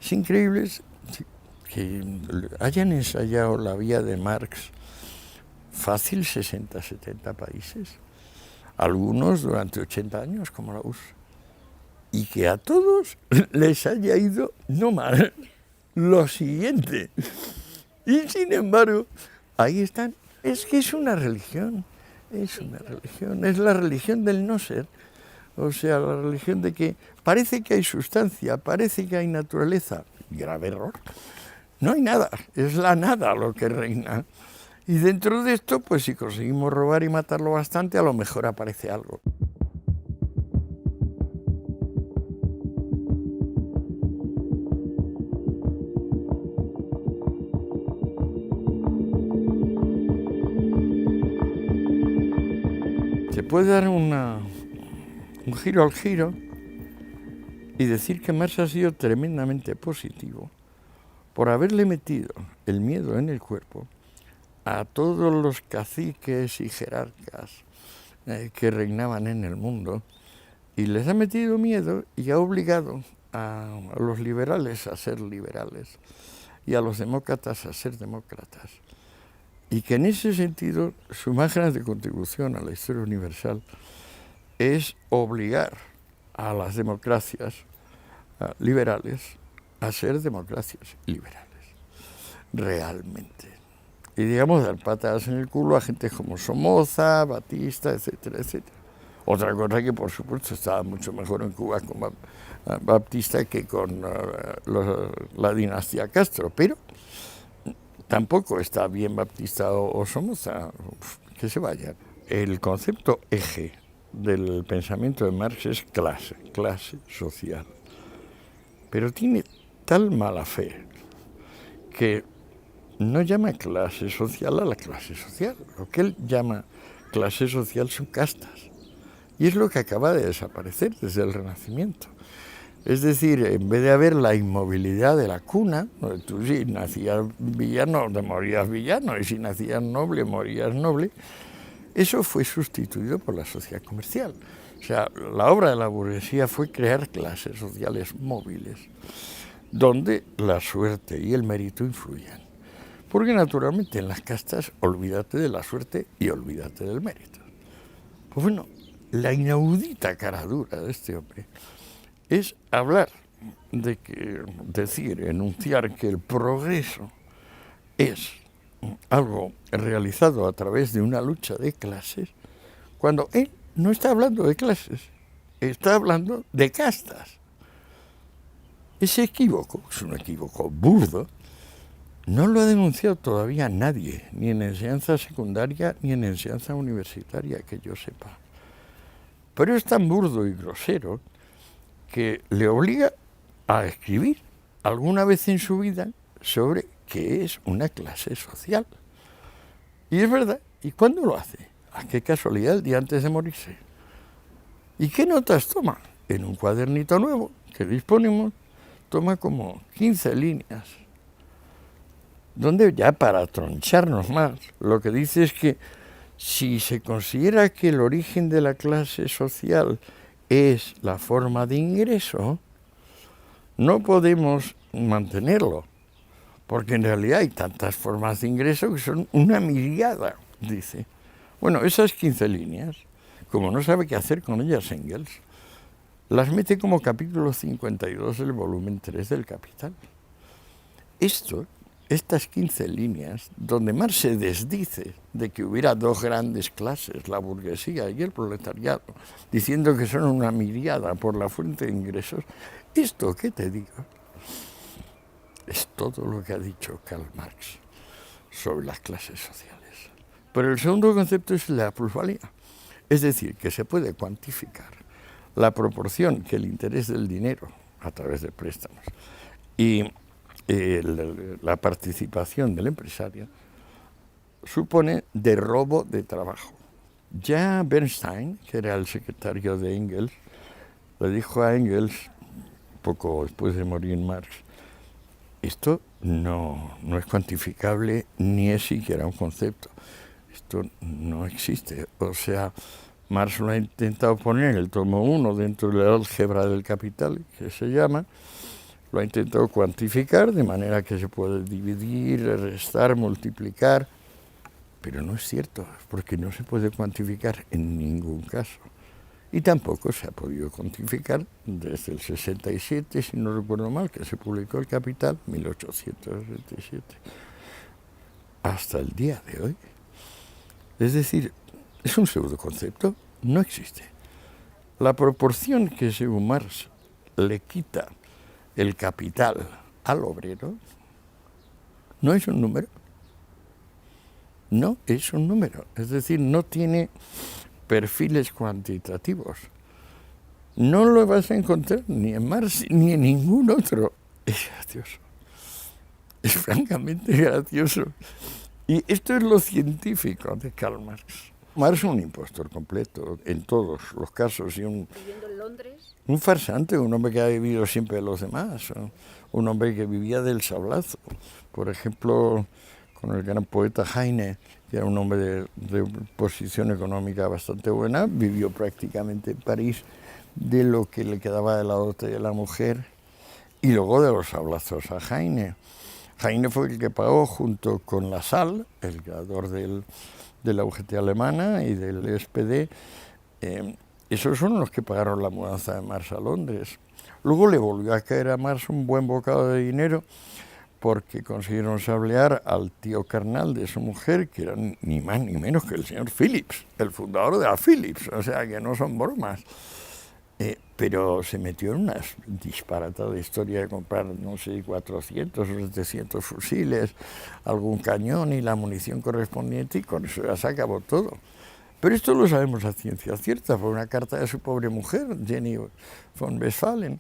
Es increíble que hayan ensayado la vía de Marx fácil 60, 70 países, algunos durante 80 años como la URSS, y que a todos les haya ido no mal lo siguiente. Y sin embargo, ahí están. Es que es una religión, es la religión del no ser. O sea, la religión de que parece que hay sustancia, parece que hay naturaleza. Grave error. No hay nada, es la nada lo que reina. Y dentro de esto, pues si conseguimos robar y matarlo bastante, a lo mejor aparece algo. Se puede dar un giro al giro y decir que Marx ha sido tremendamente positivo por haberle metido el miedo en el cuerpo a todos los caciques y jerarcas que reinaban en el mundo, y les ha metido miedo y ha obligado a los liberales a ser liberales y a los demócratas a ser demócratas. Y que en ese sentido su más grande contribución a la historia universal es obligar a las democracias liberales a ser democracias liberales, realmente. Y digamos, dar patadas en el culo a gente como Somoza, Batista, etcétera, etcétera. Otra cosa que, por supuesto, estaba mucho mejor en Cuba con Batista que con la dinastía Castro, pero tampoco está bien Batista o Somoza, que se vayan. El concepto eje del pensamiento de Marx es clase social. Pero tiene tal mala fe que no llama clase social a la clase social. Lo que él llama clase social son castas. Y es lo que acaba de desaparecer desde el Renacimiento. Es decir, en vez de haber la inmovilidad de la cuna, donde tú si nacías villano, te morías villano, y si nacías noble, morías noble, eso fue sustituido por la sociedad comercial. O sea, la obra de la burguesía fue crear clases sociales móviles, donde la suerte y el mérito influyen. Porque naturalmente en las castas olvídate de la suerte y olvídate del mérito. Pues bueno, la inaudita cara dura de este hombre es hablar de que, enunciar que el progreso es algo realizado a través de una lucha de clases, cuando él no está hablando de clases, está hablando de castas. Ese equívoco, es un equívoco burdo, no lo ha denunciado todavía nadie, ni en enseñanza secundaria ni en enseñanza universitaria, que yo sepa. Pero es tan burdo y grosero que le obliga a escribir alguna vez en su vida sobre qué es una clase social. Y es verdad, ¿y cuándo lo hace? ¿A qué casualidad? El día antes de morirse. ¿Y qué notas toma? En un cuadernito nuevo que disponemos, toma como 15 líneas, donde ya para troncharnos más, lo que dice es que si se considera que el origen de la clase social es la forma de ingreso, no podemos mantenerlo, porque en realidad hay tantas formas de ingreso que son una miríada, dice. Bueno, esas 15 líneas, como no sabe qué hacer con ellas Engels, las mete como capítulo 52 del volumen 3 del Capital. Estas 15 líneas, donde Marx se desdice de que hubiera dos grandes clases, la burguesía y el proletariado, diciendo que son una miríada por la fuente de ingresos, esto que te digo es todo lo que ha dicho Karl Marx sobre las clases sociales. Pero el segundo concepto es la plusvalía, es decir, que se puede cuantificar la proporción que el interés del dinero a través de préstamos y la participación del empresario supone de robo de trabajo. Ya Bernstein, que era el secretario de Engels, le dijo a Engels, poco después de morir Marx, esto no es cuantificable ni es siquiera un concepto. Esto no existe. O sea, Marx lo ha intentado poner en el tomo 1 dentro de la álgebra del capital, que se llama, Lo ha intentado cuantificar de manera que se puede dividir, restar, multiplicar, pero no es cierto, porque no se puede cuantificar en ningún caso. Y tampoco se ha podido cuantificar desde el 67, si no recuerdo mal, que se publicó El Capital, 1867, hasta el día de hoy. Es decir, es un pseudoconcepto, no existe. La proporción que según Marx le quita el capital al obrero no es un número. No es un número, es decir, no tiene perfiles cuantitativos. No lo vas a encontrar ni en Marx ni en ningún otro. Es gracioso. Es francamente gracioso. Y esto es lo científico de Karl Marx. Marx es un impostor completo, en todos los casos. Y ¿Viviendo en Londres? un farsante, un hombre que ha vivido siempre de los demás. Un hombre que vivía del sablazo. Por ejemplo, con el gran poeta Heine, que era un hombre de posición económica bastante buena, vivió prácticamente en París de lo que le quedaba de la dote de la mujer y luego de los sablazos a Heine. Heine fue el que pagó junto con Lassalle, el creador de la UGT alemana y del SPD, esos son los que pagaron la mudanza de Marx a Londres. Luego le volvió a caer a Marx un buen bocado de dinero porque consiguieron sablear al tío carnal de su mujer, que era ni más ni menos que el señor Philips, el fundador de la Philips, o sea que no son bromas. Pero se metió en una disparatada historia de comprar, no sé, 400 o 700 fusiles, algún cañón y la munición correspondiente, y con eso ya se acabó todo. Pero esto lo sabemos a ciencia cierta, por una carta de su pobre mujer, Jenny von Westphalen.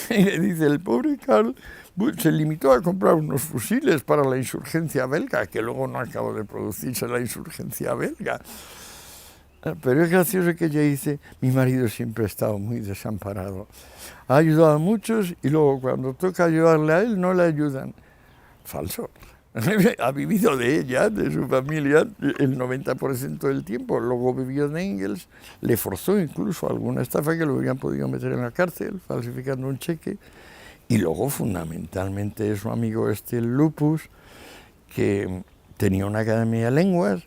Y le dice, el pobre Karl se limitó a comprar unos fusiles para la insurgencia belga, que luego no acabó de producirse la insurgencia belga. Pero es gracioso que ella dice, mi marido siempre ha estado muy desamparado. Ha ayudado a muchos y luego cuando toca ayudarle a él no le ayudan. Falso. Ha vivido de ella, de su familia, el 90% del tiempo. Luego vivió de Engels, le forzó incluso alguna estafa que lo hubieran podido meter en la cárcel, falsificando un cheque. Y luego, fundamentalmente, su amigo Lupus, que tenía una academia de lenguas,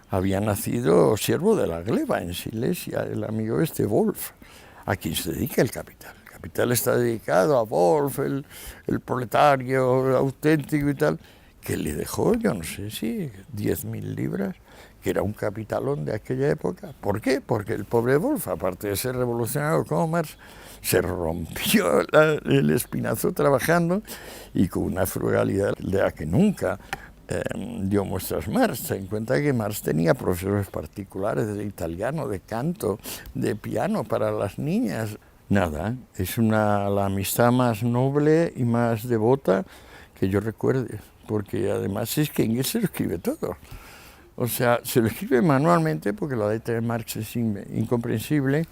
había nacido siervo de la gleba en Silesia, el amigo Wolf, a quien se dedica El Capital. El Capital está dedicado a Wolf, el proletario auténtico y tal, que le dejó, yo no sé si 10.000 libras, que era un capitalón de aquella época. ¿Por qué? Porque el pobre Wolf, aparte de ser revolucionario como Marx, se rompió el espinazo trabajando y con una frugalidad de la que nunca dio muestras Marx. Ten en cuenta que Marx tenía profesores particulares de italiano, de canto, de piano para las niñas. Nada, es la amistad más noble y más devota que yo recuerde, porque además es que Engels se lo escribe todo. O sea, se lo escribe manualmente porque la letra de Marx es incomprensible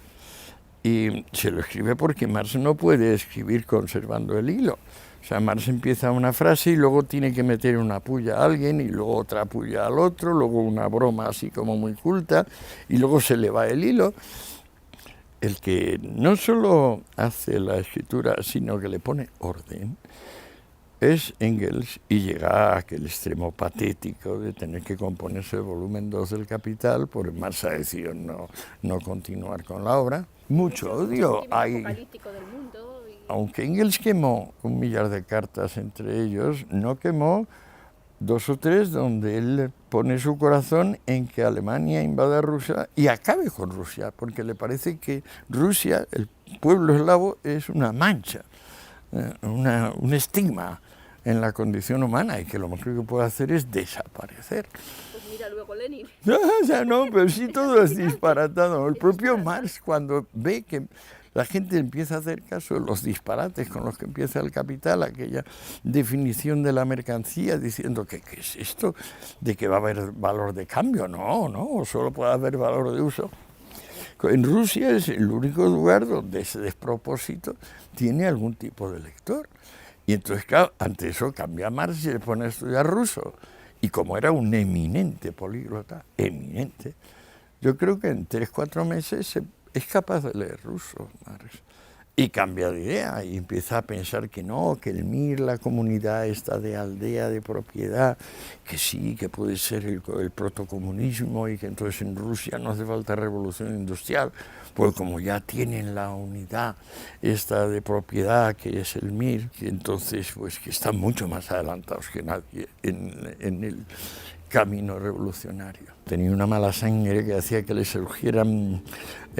y se lo escribe porque Marx no puede escribir conservando el hilo. O sea, Marx empieza una frase y luego tiene que meter una puya a alguien y luego otra puya al otro, luego una broma así como muy culta y luego se le va el hilo. El que no solo hace la escritura, sino que le pone orden, es Engels, y llega a aquel extremo patético de tener que componerse el volumen 2 del Capital, porque Marx ha decidido no continuar con la obra. Mucho odio hay. Aunque Engels quemó 1 millar de cartas entre ellos, no quemó 2 o 3 donde él pone su corazón en que Alemania invada Rusia y acabe con Rusia, porque le parece que Rusia, el pueblo eslavo, es una mancha, un estigma en la condición humana y que lo mejor que puede hacer es desaparecer. Pues mira luego Lenin. No, o sea, no, pero sí todo es disparatado. El propio Marx, cuando ve que la gente empieza a hacer caso de los disparates con los que empieza El Capital, aquella definición de la mercancía, diciendo que ¿qué es esto? ¿De que va a haber valor de cambio? No, solo puede haber valor de uso. En Rusia es el único lugar donde ese despropósito tiene algún tipo de lector. Y entonces, claro, ante eso cambia Marx y se pone a estudiar ruso. Y como era un eminente políglota, yo creo que en 3 o 4 meses es capaz de leer ruso, Marx. Y cambia de idea y empieza a pensar que no, que el MIR, la comunidad esta de aldea de propiedad, que sí, que puede ser el protocomunismo y que entonces en Rusia no hace falta revolución industrial, pues como ya tienen la unidad esta de propiedad que es el MIR, que entonces pues que están mucho más adelantados que nadie en el camino revolucionario. Tenía una mala sangre que hacía que le surgieran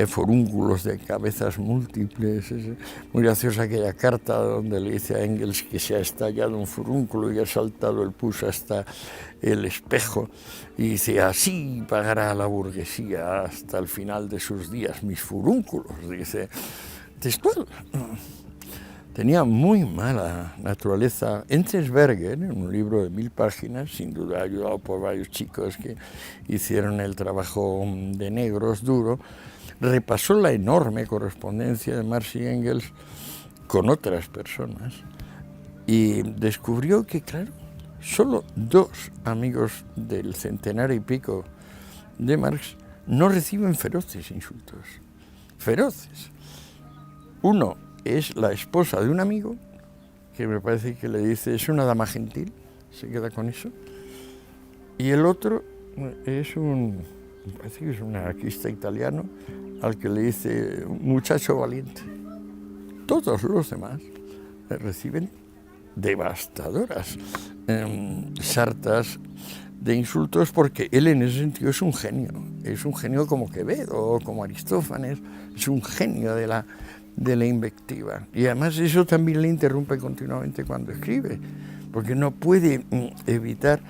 forúnculos de cabezas múltiples. Es muy graciosa aquella carta donde le dice a Engels que se ha estallado un furúnculo y ha saltado el pus hasta el espejo y dice: así pagará la burguesía hasta el final de sus días mis furúnculos, dice textual. Tenía muy mala naturaleza. Enzensberger, en un libro de 1000 páginas, sin duda ayudado por varios chicos que hicieron el trabajo de negros duro, repasó la enorme correspondencia de Marx y Engels con otras personas y descubrió que, claro, solo 2 amigos del centenario y pico de Marx no reciben feroces insultos. Feroces. Uno es la esposa de un amigo, que me parece que le dice, es una dama gentil, se queda con eso. Y el otro es me parece que es un anarquista italiano, al que le dice, muchacho valiente. Todos los demás reciben devastadoras sartas de insultos, porque él en ese sentido es un genio como Quevedo, como Aristófanes, es un genio de la invectiva. Y además eso también le interrumpe continuamente cuando escribe, porque no puede evitar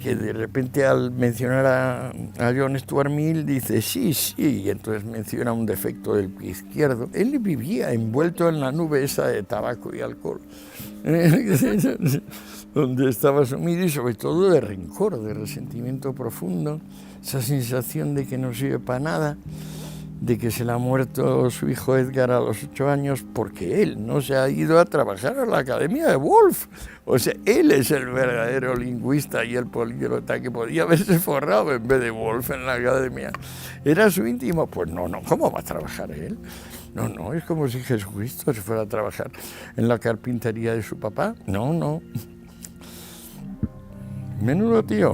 que de repente al mencionar a John Stuart Mill dice sí, y entonces menciona un defecto del pie izquierdo. Él vivía envuelto en la nube esa de tabaco y alcohol, donde estaba sumido, y sobre todo de rencor, de resentimiento profundo, esa sensación de que no sirve para nada, de que se le ha muerto su hijo Edgar a los 8 años porque él no se ha ido a trabajar a la Academia de Woolf. O sea, él es el verdadero lingüista y el políglota que podía haberse forrado en vez de Woolf en la Academia. ¿Era su íntimo? Pues no, ¿cómo va a trabajar él? No, es como si Jesucristo se fuera a trabajar en la carpintería de su papá. No. Menudo tío.